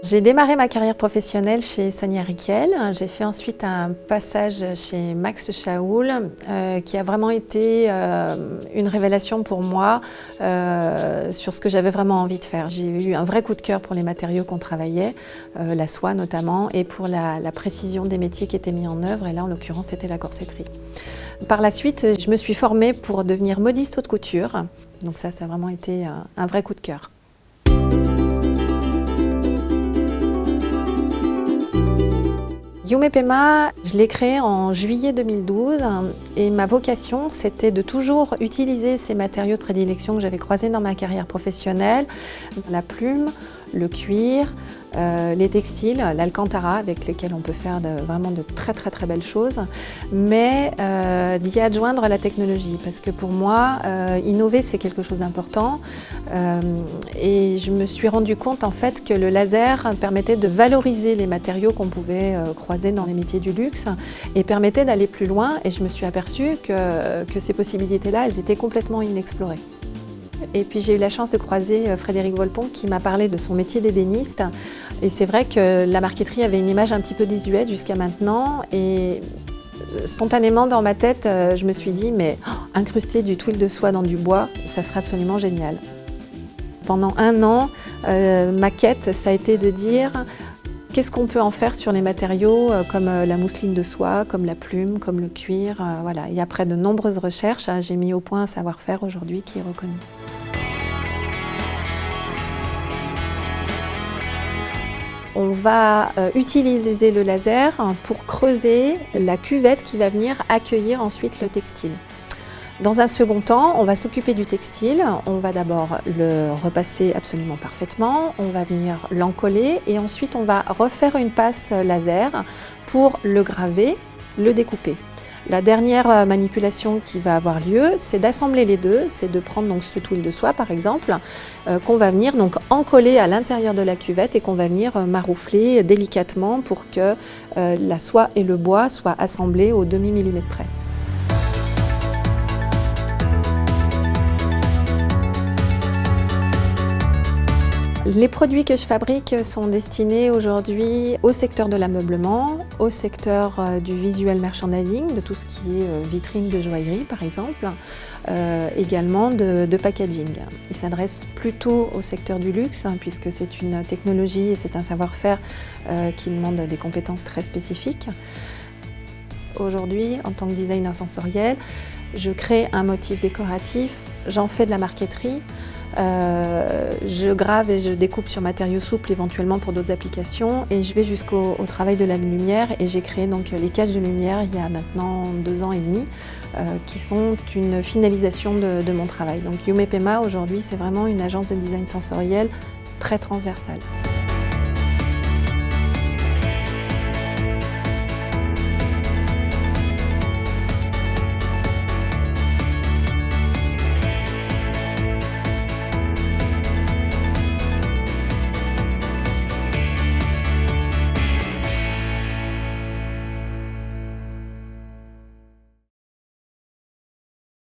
J'ai démarré ma carrière professionnelle chez Sonia Rykiel. J'ai fait ensuite un passage chez Max Chahouol qui a vraiment été une révélation pour moi sur ce que j'avais vraiment envie de faire. J'ai eu un vrai coup de cœur pour les matériaux qu'on travaillait, la soie notamment, et pour la précision des métiers qui étaient mis en œuvre, et là en l'occurrence c'était la corsetterie. Par la suite, je me suis formée pour devenir modiste haute couture, donc ça a vraiment été un vrai coup de cœur. Yume Pema, je l'ai créé en juillet 2012 et ma vocation c'était de toujours utiliser ces matériaux de prédilection que j'avais croisés dans ma carrière professionnelle, la plume, le cuir, les textiles, l'alcantara avec lesquels on peut faire vraiment de très belles choses, mais d'y adjoindre la technologie parce que pour moi, innover c'est quelque chose d'important et je me suis rendu compte en fait que le laser permettait de valoriser les matériaux qu'on pouvait croiser dans les métiers du luxe et permettait d'aller plus loin et je me suis aperçue que ces possibilités-là, elles étaient complètement inexplorées. Et puis j'ai eu la chance de croiser Frédéric Volpon qui m'a parlé de son métier d'ébéniste. Et c'est vrai que la marqueterie avait une image un petit peu désuète jusqu'à maintenant. Et spontanément dans ma tête, je me suis dit mais incruster du tuile de soie dans du bois, ça serait absolument génial. Pendant un an, ma quête, ça a été de dire qu'est-ce qu'on peut en faire sur les matériaux comme la mousseline de soie, comme la plume, comme le cuir. Voilà. Et après de nombreuses recherches, j'ai mis au point un savoir-faire aujourd'hui qui est reconnu. On va utiliser le laser pour creuser la cuvette qui va venir accueillir ensuite le textile. Dans un second temps, on va s'occuper du textile, on va d'abord le repasser absolument parfaitement, on va venir l'encoller et ensuite on va refaire une passe laser pour le graver, le découper. La dernière manipulation qui va avoir lieu, c'est d'assembler les deux, c'est de prendre donc ce tuile de soie par exemple, qu'on va venir donc encoller à l'intérieur de la cuvette et qu'on va venir maroufler délicatement pour que la soie et le bois soient assemblés au demi-millimètre près. Les produits que je fabrique sont destinés aujourd'hui au secteur de l'ameublement, au secteur du visual merchandising, de tout ce qui est vitrine de joaillerie par exemple, également de packaging. Ils s'adressent plutôt au secteur du luxe puisque c'est une technologie et c'est un savoir-faire qui demande des compétences très spécifiques. Aujourd'hui, en tant que designer sensoriel, je crée un motif décoratif, j'en fais de la marqueterie. Je grave et je découpe sur matériaux souples éventuellement pour d'autres applications et je vais jusqu'au travail de la lumière et j'ai créé donc les cages de lumière il y a maintenant 2 ans et demi qui sont une finalisation de mon travail. Donc Yume Pema aujourd'hui c'est vraiment une agence de design sensoriel très transversale.